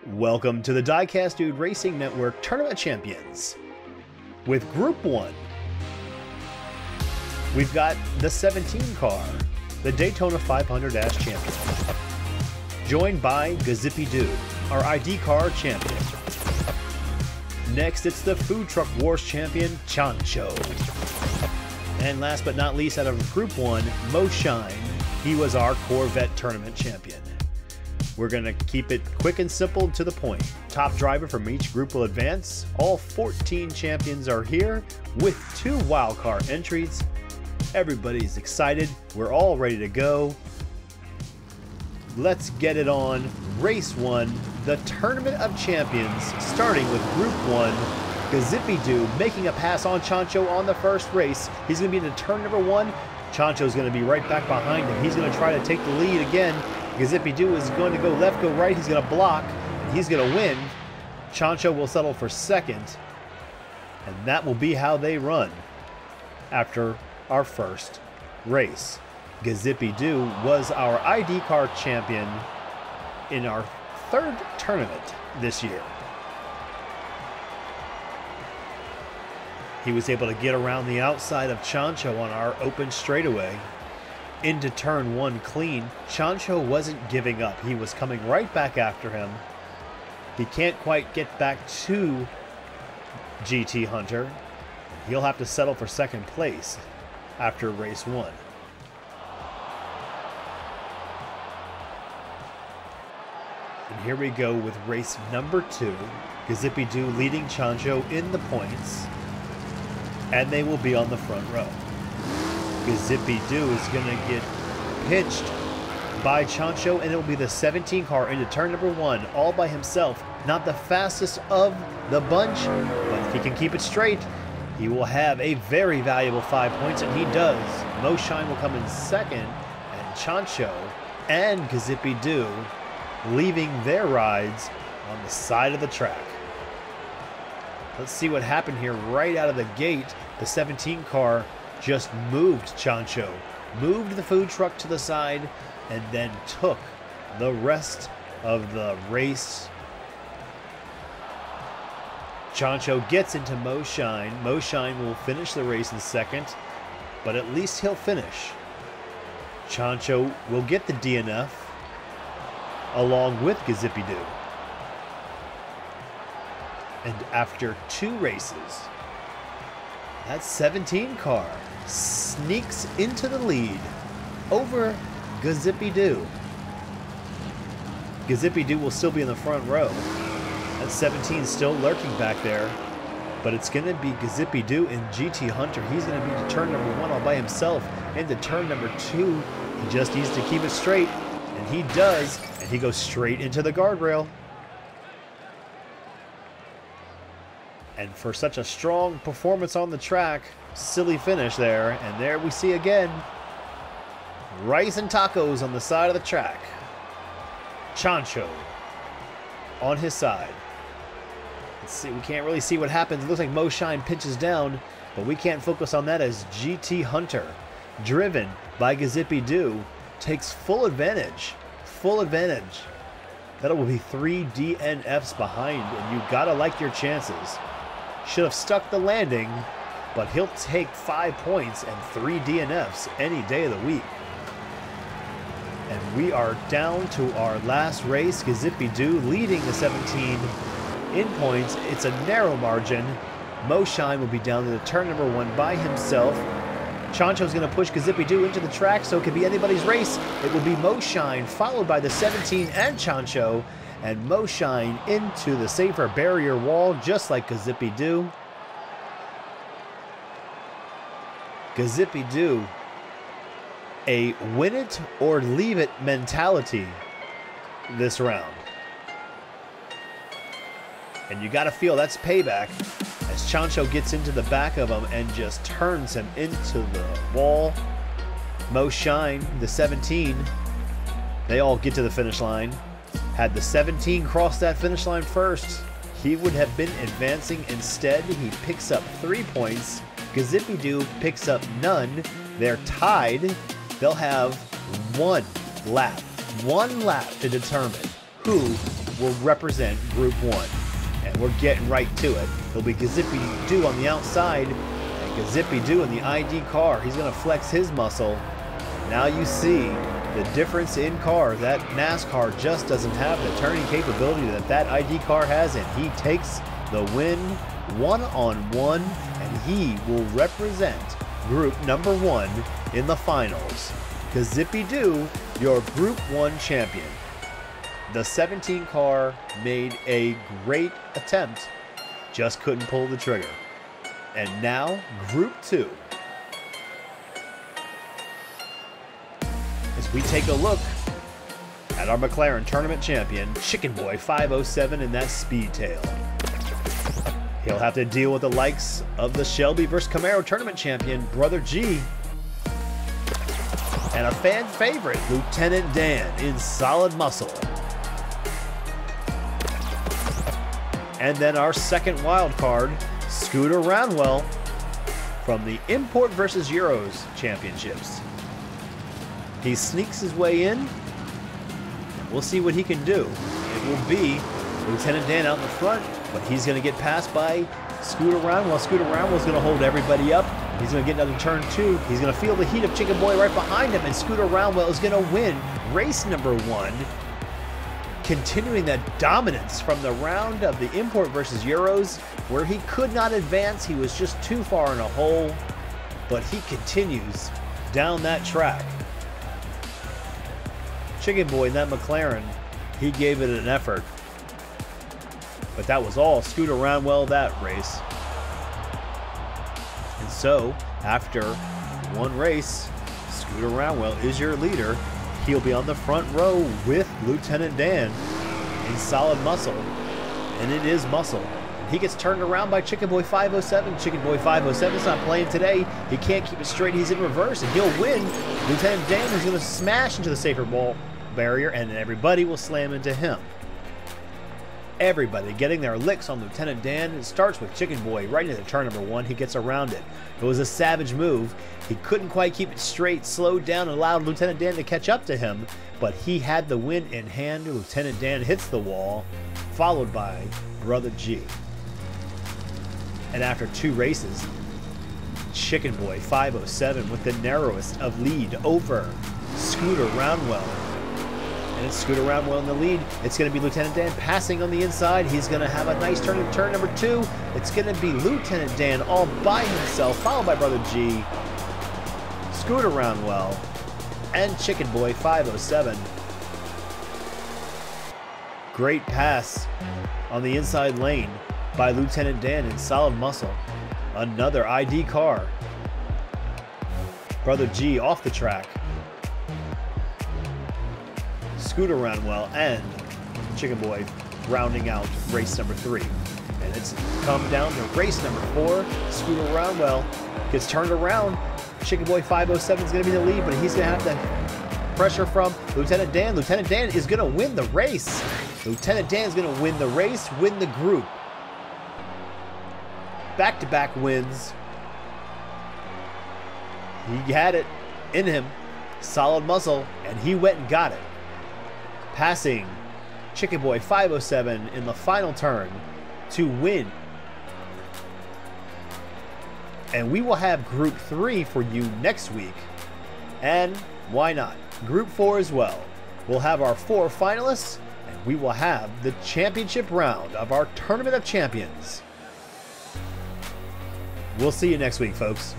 Welcome to the Diecast Dude Racing Network Tournament Champions. With Group 1, we've got the 17 car, the Daytona 500-Dash champion, joined by Gazippy Doo, our ID car champion. Next, it's the Food Truck Wars champion, Choncho. And last but not least, out of Group 1, Mo Shine. He was our Corvette tournament champion. We're going to keep it quick and simple to the point. Top driver from each group will advance. All 14 champions are here with 2 wildcard entries. Everybody's excited. We're all ready to go. Let's get it on. Race 1, the Tournament of Champions, starting with Group 1. Gazippy Doo making a pass on Choncho on the first race. He's going to be into turn number 1. Choncho's going to be right back behind him. He's going to try to take the lead again. Gazippy Doo is going to go left, go right. He's going to block, and he's going to win. Choncho will settle for second, and that will be how they run after our first race. Gazippy Doo was our ID car champion in our 3rd tournament this year. He was able to get around the outside of Choncho on our open straightaway into turn 1 clean. Choncho wasn't giving up. He was coming right back after him. He can't quite get back to GT Hunter. He'll have to settle for second place after race 1. And here we go with race number 2. Gazippy Doo leading Choncho in the points, and they will be on the front row. Gazippy Doo is going to get pinched by Choncho, and it will be the 17 car into turn number 1 all by himself. Not the fastest of the bunch, but if he can keep it straight, he will have a very valuable 5 points, and he does. Mo Shine will come in second, and Choncho and Gazippy Doo leaving their rides on the side of the track. Let's see what happened here right out of the gate. The 17 car just moved Choncho, moved the food truck to the side, and then took the rest of the race. Choncho gets into Mo Shine. Mo Shine will finish the race in second, but at least he'll finish. Choncho will get the DNF along with Gazippy Doo. And after 2 races, that 17 car sneaks into the lead over Gazippy Doo. Gazippy Doo will still be in the front row. That 17 still lurking back there, but it's going to be Gazippy Doo and GT Hunter. He's going to be to turn number 1 all by himself. Into turn number 2, he just needs to keep it straight, and he does, and he goes straight into the guardrail. And for such a strong performance on the track, silly finish there. And there we see again, rice and tacos on the side of the track. Choncho on his side. Let's see, we can't really see what happens. It looks like Mo Shine pinches down, but we can't focus on that as GT Hunter, driven by Gazippy Doo, takes full advantage. Full advantage. That will be 3 DNFs behind, and you gotta like your chances. Should have stuck the landing, but he'll take 5 points and 3 DNFs any day of the week. And we are down to our last race. Gazippy Doo leading the 17 in points. It's a narrow margin. Mo Shine will be down to the turn number 1 by himself. Choncho's going to push Gazippy Doo into the track, so it could be anybody's race. It will be Mo Shine, followed by the 17 and Choncho. And Mo Shine into the safer barrier wall, just like Gazippy Doo. Gazippy Doo, a win it or leave it mentality this round. And you got to feel that's payback as Choncho gets into the back of him and just turns him into the wall. Mo Shine, the 17, they all get to the finish line. Had the 17 cross that finish line first, he would have been advancing. Instead, he picks up 3 points. Gazippy Doo picks up none. They're tied. They'll have 1 lap to determine who will represent Group 1. And we're getting right to it. It'll be Gazippy Doo on the outside, and Gazippy Doo in the ID car. He's going to flex his muscle. Now you see the difference in car. That NASCAR just doesn't have the turning capability that that ID car has, and he takes the win one-on-one, and he will represent Group number 1 in the finals. Gazippy Doo, your Group 1 champion. The 17 car made a great attempt, just couldn't pull the trigger. And now, Group 2. As we take a look at our McLaren tournament champion, Chicken Boy 507 in that Speedtail. He'll have to deal with the likes of the Shelby vs. Camaro tournament champion, Brother G. And a fan favorite, Lieutenant Dan in solid muscle. And then our second wild card, Scooter Roundwell from the Import vs. Euros Championships. He sneaks his way in, and we'll see what he can do. It will be Lieutenant Dan out in the front, but he's going to get passed by Scooter Roundwell. Scooter Roundwell's going to hold everybody up. He's going to get another turn 2. He's going to feel the heat of Chicken Boy right behind him, and Scooter Roundwell is going to win race number 1. Continuing that dominance from the round of the Import vs. Euros, where he could not advance. He was just too far in a hole, but he continues down that track. Chicken Boy in that McLaren, he gave it an effort. But that was all Scooter Roundwell that race. And so, after one race, Scooter Roundwell is your leader. He'll be on the front row with Lieutenant Dan in solid muscle, and it is muscle. He gets turned around by Chicken Boy 507. Chicken Boy 507 is not playing today. He can't keep it straight. He's in reverse, and he'll win. Lieutenant Dan is going to smash into the safer ball barrier, and everybody will slam into him. Everybody getting their licks on Lieutenant Dan. It starts with Chicken Boy right into turn number 1. He gets around it. It was a savage move. He couldn't quite keep it straight, slowed down, and allowed Lieutenant Dan to catch up to him, but he had the win in hand. Lieutenant Dan hits the wall, followed by Brother G. And after 2 races, Chicken Boy 507 with the narrowest of lead over Scooter Roundwell. And it's Scooter Roundwell in the lead. It's going to be Lieutenant Dan passing on the inside. He's going to have a nice turn in turn number 2. It's going to be Lieutenant Dan all by himself, followed by Brother G, Scooter Roundwell, and Chicken Boy 507. Great pass on the inside lane by Lieutenant Dan in solid muscle. Another ID car. Brother G off the track. Scooter Roundwell and Chicken Boy rounding out race number 3. And it's come down to race number 4. Scooter Roundwell gets turned around. Chicken Boy 507 is going to be the lead, but he's going to have the pressure from Lieutenant Dan. Lieutenant Dan is going to win the race. Lieutenant Dan is going to win the race, win the group. Back-to-back wins. He had it in him. Solid muscle, and he went and got it. Passing Chicken Boy 507 in the final turn to win. And we will have Group 3 for you next week. And why not? Group 4 as well. We'll have our 4 finalists, and we will have the championship round of our Tournament of Champions. We'll see you next week, folks.